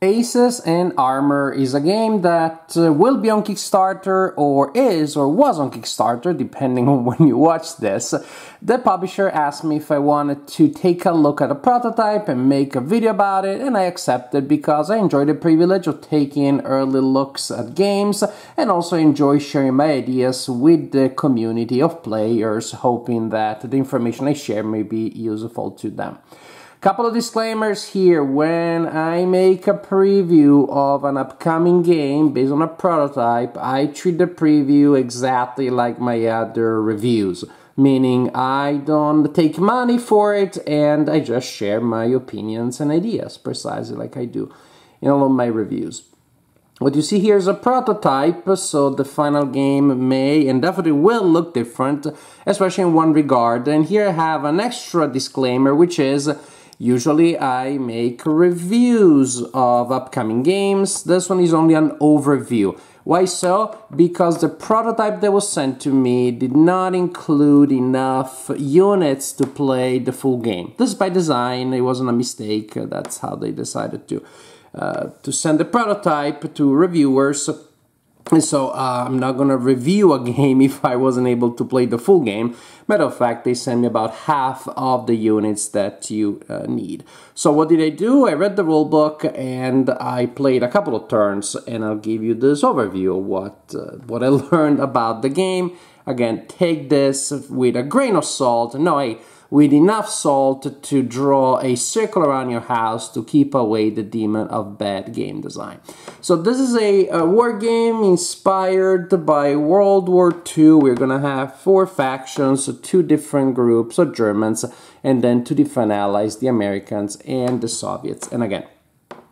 Aces and Armor is a game that will be on Kickstarter, or was on Kickstarter, depending on when you watch this. The publisher asked me if I wanted to take a look at a prototype and make a video about it, and I accepted because I enjoy the privilege of taking early looks at games and also enjoy sharing my ideas with the community of players, hoping that the information I share may be useful to them. Couple of disclaimers here. When I make a preview of an upcoming game based on a prototype, I treat the preview exactly like my other reviews, meaning I don't take money for it and I just share my opinions and ideas precisely like I do in all of my reviews. What you see here is a prototype, so the final game may and definitely will look different, especially in one regard. And here I have an extra disclaimer, which is usually I make reviews of upcoming games. This one is only an overview. Why so? Because the prototype that was sent to me did not include enough units to play the full game. This is by design, it wasn't a mistake. That's how they decided to send the prototype to reviewers. And so I'm not gonna review a game if I wasn't able to play the full game. Matter of fact, they sent me about half of the units that you need. So what did I do? I read the rulebook and I played a couple of turns, and I'll give you this overview of what I learned about the game. Again, take this with a grain of salt. No, with enough salt to draw a circle around your house to keep away the demon of bad game design. So this is a war game inspired by World War II. We're gonna have 4 factions, so 2 different groups of Germans, and then 2 different allies, the Americans and the Soviets. And again,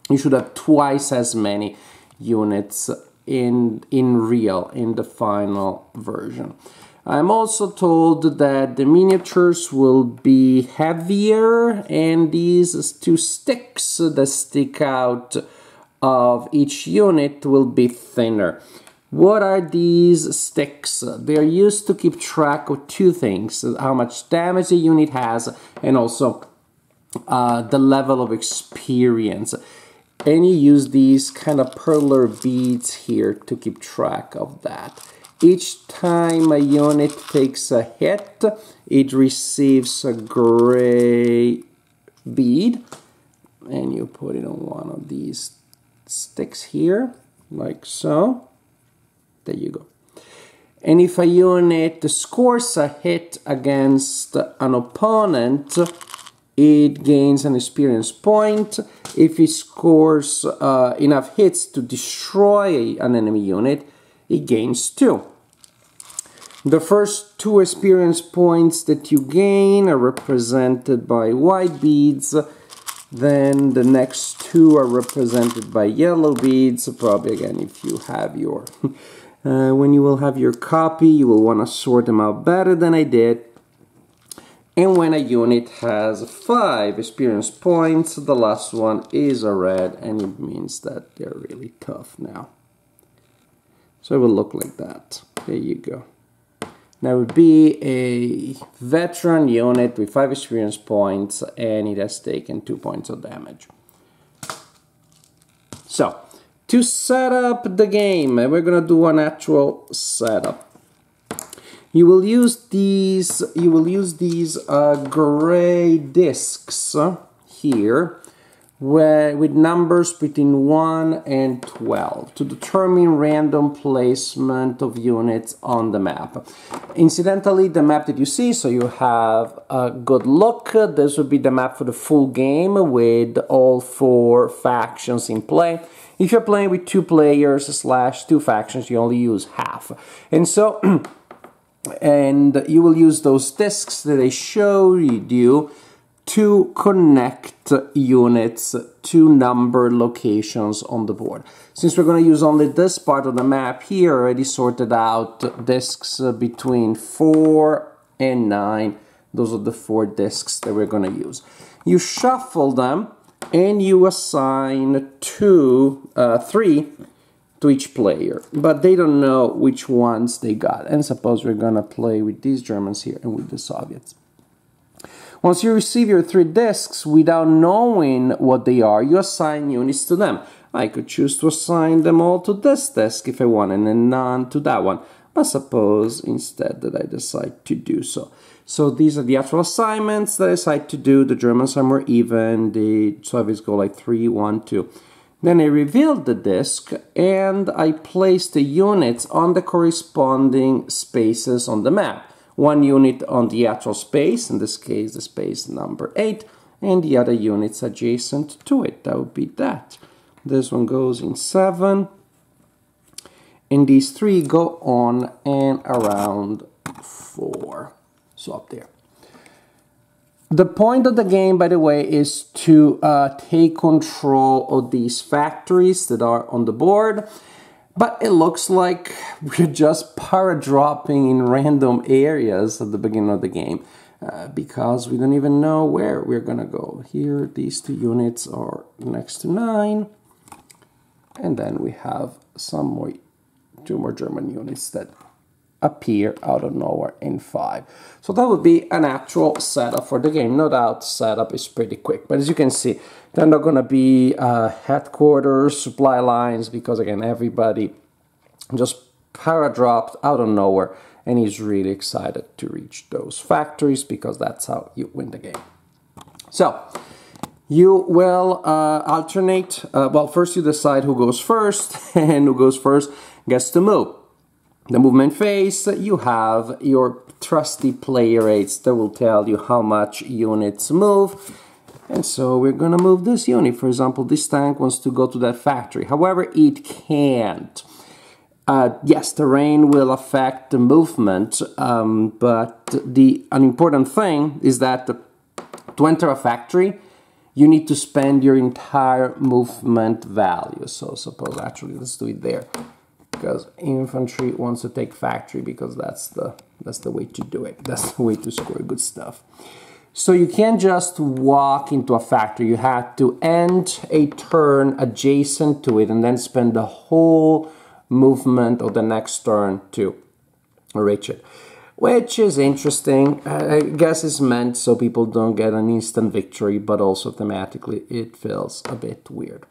you should have twice as many units in the final version. I'm also told that the miniatures will be heavier, and these 2 sticks that stick out of each unit will be thinner. What are these sticks? They're used to keep track of 2 things: how much damage a unit has and also the level of experience. And you use these kind of perler beads here to keep track of that. Each time a unit takes a hit, it receives a gray bead, and you put it on one of these sticks here, like so. There you go. And if a unit scores a hit against an opponent, it gains an experience point. If it scores enough hits to destroy an enemy unit, it gains 2. The first 2 experience points that you gain are represented by white beads. Then the next 2 are represented by yellow beads. Probably again, if you have your when you will have your copy, you will want to sort them out better than I did. And when a unit has 5 experience points, the last one is a red, and it means that they're really tough now. So it will look like that. There you go. That would be a veteran unit with 5 experience points, and it has taken 2 points of damage. So, to set up the game, we're gonna do an actual setup. You will use these gray discs here with numbers between 1 and 12 to determine random placement of units on the map. Incidentally, the map that you see, so you have a good look, this would be the map for the full game with all 4 factions in play. If you're playing with 2 players / 2 factions, you only use half. And so, and you will use those discs that I showed you to connect units to number locations on the board. Since we're going to use only this part of the map here, I already sorted out discs between 4 and 9. Those are the 4 discs that we're going to use. You shuffle them and you assign 3 to each player, but they don't know which ones they got. And suppose we're going to play with these Germans here and with the Soviets. Once you receive your 3 discs, without knowing what they are, you assign units to them. I could choose to assign them all to this disc if I want, and then none to that one. But suppose instead that I decide to do so. So these are the actual assignments that I decide to do. The Germans are more even, the Soviets go like 3, 1, 2. Then I revealed the disk and I placed the units on the corresponding spaces on the map. 1 unit on the actual space, in this case the space number 8, and the other units adjacent to it. That would be that. This one goes in 7, and these 3 go on and around 4. So up there. The point of the game, by the way, is to take control of these factories that are on the board. But it looks like we're just para-dropping in random areas at the beginning of the game because we don't even know where we're gonna go. Here, these 2 units are next to 9, and then we have 2 more German units that appear out of nowhere in 5. So that would be an actual setup for the game. No doubt setup is pretty quick, but as you can see, they're not going to be headquarters, supply lines, because again, everybody just para-dropped out of nowhere and is really excited to reach those factories because that's how you win the game. So you will alternate. Well, first you decide who goes first, and who goes first gets to move. The movement phase, you have your trusty player rates that will tell you how much units move. And so we're going to move this unit. For example, this tank wants to go to that factory. However, it can't. Yes, terrain will affect the movement, but an important thing is that to enter a factory, you need to spend your entire movement value. So suppose, actually, let's do it there. Because infantry wants to take factory because that's the way to do it. That's the way to score good stuff. So you can't just walk into a factory. You have to end a turn adjacent to it and then spend the whole movement of the next turn to reach it. Which is interesting. I guess it's meant so people don't get an instant victory, but also thematically it feels a bit weird.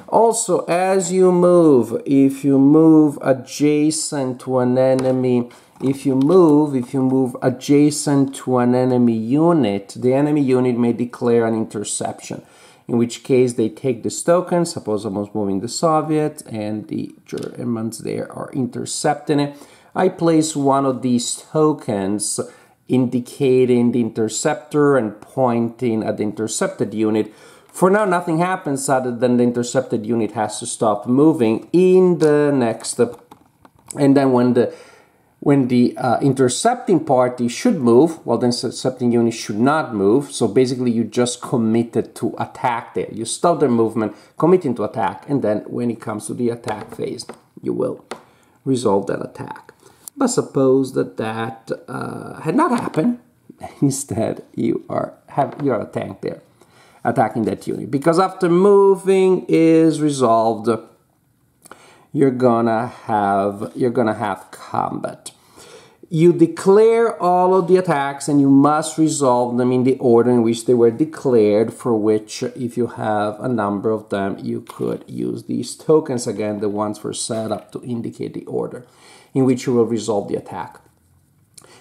Also, as you move, if you move adjacent to an enemy, if you move adjacent to an enemy unit, the enemy unit may declare an interception, in which case they take this token. Suppose I was moving the Soviet and the Germans there are intercepting it. I place one of these tokens indicating the interceptor and pointing at the intercepted unit. For now, nothing happens other than the intercepted unit has to stop moving in the next. And then when the intercepting party should move, well, the intercepting unit should not move. So basically, you just committed to attack there. You stop their movement, committing to attack, and then when it comes to the attack phase, you will resolve that attack. But suppose that had not happened. Instead, you are a tank there, attacking that unit. Because after moving is resolved, you're gonna have combat. You declare all of the attacks and you must resolve them in the order in which they were declared, for which, if you have a number of them, you could use these tokens again, the ones were set up to indicate the order in which you will resolve the attack.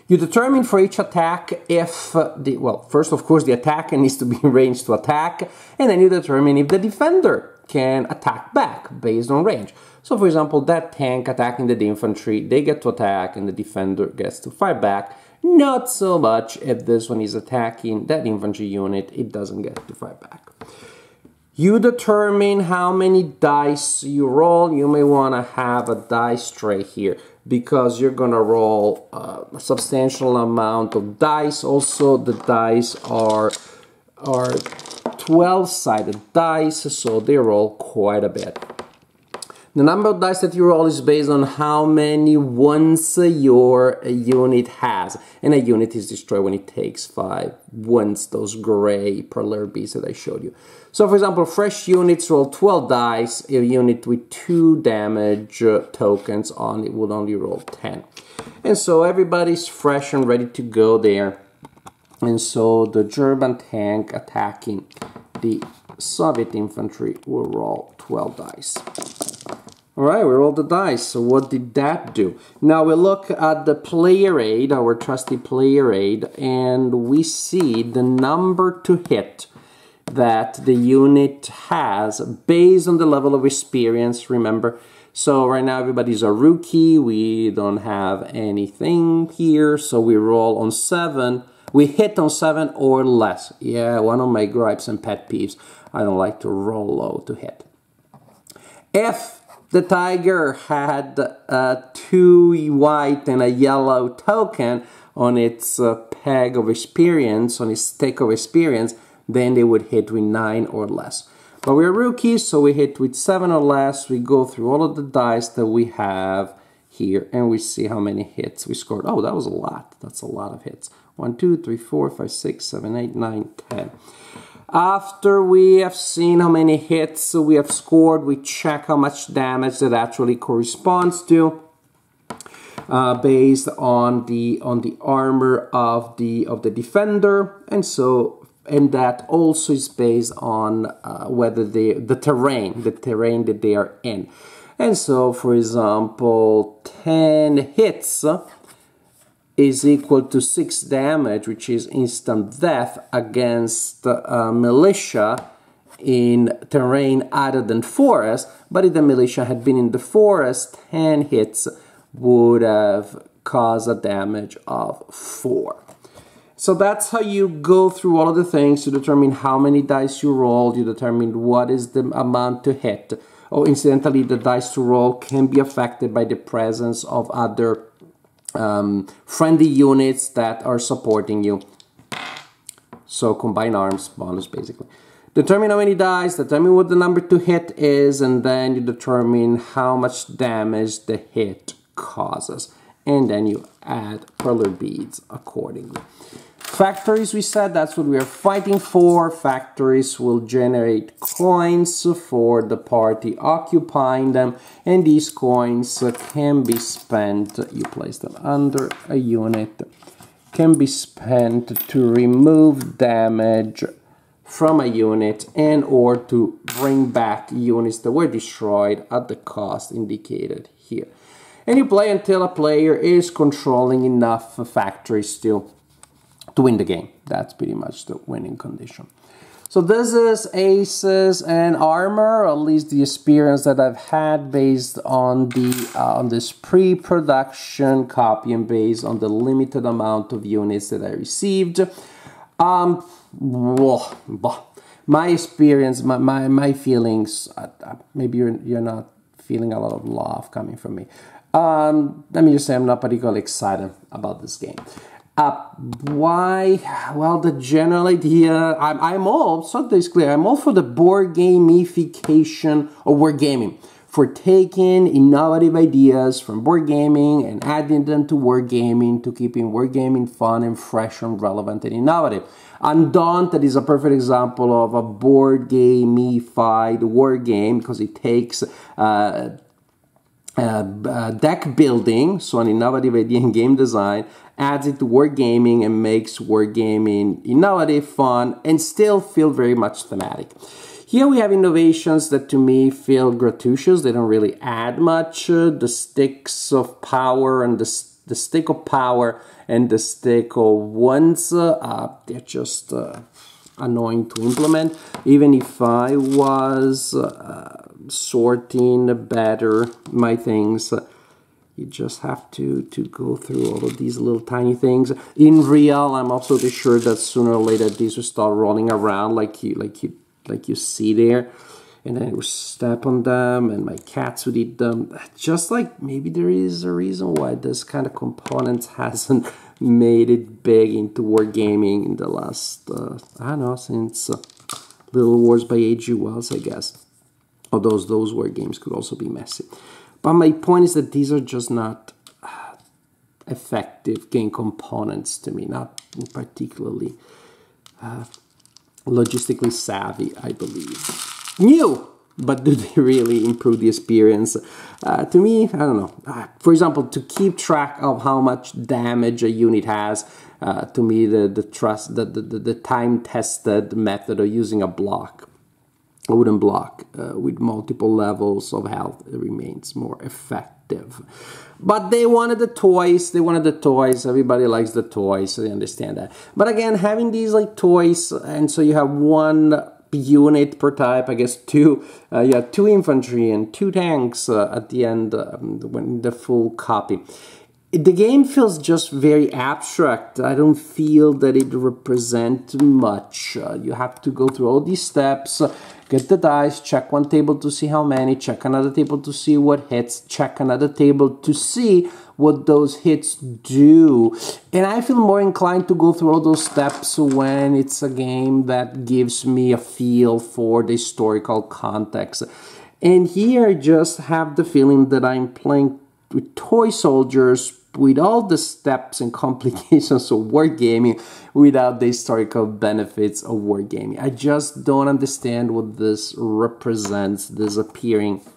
You determine for each attack if first, of course, the attacker needs to be in range to attack, and then you determine if the defender can attack back based on range. So, for example, that tank attacking the infantry, they get to attack, and the defender gets to fight back. Not so much if this one is attacking that infantry unit, it doesn't get to fight back. You determine how many dice you roll. You may want to have a dice tray here because you're going to roll a substantial amount of dice. Also, the dice are 12-sided dice, so they roll quite a bit. The number of dice that you roll is based on how many ones your unit has. And a unit is destroyed when it takes 5 ones, those gray Prerelease that I showed you. So, for example, fresh units roll 12 dice. A unit with 2 damage tokens on it would only roll 10. And so everybody's fresh and ready to go there. And so the German tank attacking the Soviet infantry will roll 12 dice. All right, we rolled the dice. So what did that do? Now we look at the player aid, our trusty player aid, and we see the number to hit that the unit has based on the level of experience, remember. So right now everybody's a rookie. We don't have anything here, so we roll on 7. We hit on 7 or less. Yeah, one of my gripes and pet peeves. I don't like to roll low to hit. If the tiger had 2 white and a yellow token on its peg of experience, on its stick of experience, then they would hit with 9 or less. But we're rookies, so we hit with 7 or less. We go through all of the dice that we have here, and we see how many hits we scored. Oh, that was a lot. That's a lot of hits. 1, 2, 3, 4, 5, 6, 7, 8, 9, 10. After we have seen how many hits we have scored, we check how much damage that actually corresponds to, based on the armor of the defender, and that also is based on whether the terrain that they are in. And so, for example, 10 hits is equal to 6 damage, which is instant death against militia in terrain other than forest. But if the militia had been in the forest, 10 hits would have caused a damage of 4. So that's how you go through all of the things to determine how many dice you rolled. You determine what is the amount to hit. Oh, incidentally, the dice to roll can be affected by the presence of other friendly units that are supporting you. So combine arms bonus, basically. Determine how many dice, determine what the number to hit is, and then you determine how much damage the hit causes. And then you add perler beads accordingly. Factories, we said, that's what we are fighting for. Factories will generate coins for the party occupying them, and these coins can be spent, you place them under a unit, can be spent to remove damage from a unit and or to bring back units that were destroyed at the cost indicated here. And you play until a player is controlling enough factories to win the game. That's pretty much the winning condition. So this is aces and armor, at least the experience that I've had based on the on this pre-production copy and based on the limited amount of units that I received. My experience, my feelings, maybe you're not feeling a lot of love coming from me. Let me just say I'm not particularly excited about this game. Why? Well, the general idea, I'm all, so this is clear, I'm all for the board gamification of wargaming, for taking innovative ideas from board gaming and adding them to wargaming, to keeping wargaming fun and fresh and relevant and innovative. Undaunted is a perfect example of a board gamified war game because it takes deck building, so an innovative idea in game design, adds it to wargaming and makes wargaming innovative, fun, and still feel very much thematic. Here we have innovations that to me feel gratuitous. They don't really add much. The sticks of power and the stick of power and the stick of wands, they're just annoying to implement. Even if I was sorting better my things, you just have to go through all of these little tiny things. In real, I'm absolutely sure that sooner or later these will start rolling around like you see there, and then I would step on them and my cats would eat them. Just like maybe there is a reason why this kind of component hasn't made it big into wargaming in the last, I don't know, since Little Wars by A.G. Wells, I guess. Although those war games could also be messy. But my point is that these are just not effective game components to me, not particularly logistically savvy, I believe. New! but do they really improve the experience? To me, I don't know. For example, to keep track of how much damage a unit has, to me, the time-tested method of using a wooden block with multiple levels of health remains more effective. But they wanted the toys. Everybody likes the toys, so they understand that. But again, having these like toys, and so you have one unit per type, I guess you have 2 infantry and 2 tanks at the end when the full copy. The game feels just very abstract. I don't feel that it represents much. You have to go through all these steps, get the dice, check one table to see how many, check another table to see what hits, check another table to see what those hits do. And I feel more inclined to go through all those steps when it's a game that gives me a feel for the historical context. And here I just have the feeling that I'm playing with toy soldiers with all the steps and complications of wargaming without the historical benefits of wargaming. I just don't understand what this represents, this appearance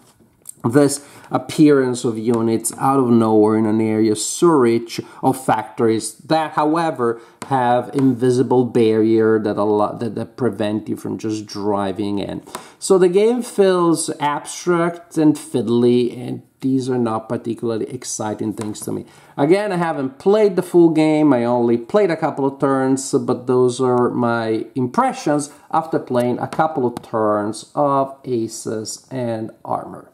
of units out of nowhere in an area so rich of factories that, however, have invisible barrier that prevent you from just driving in. So the game feels abstract and fiddly, and these are not particularly exciting things to me. Again, I haven't played the full game. I only played a couple of turns, but those are my impressions after playing a couple of turns of Aces and Armor.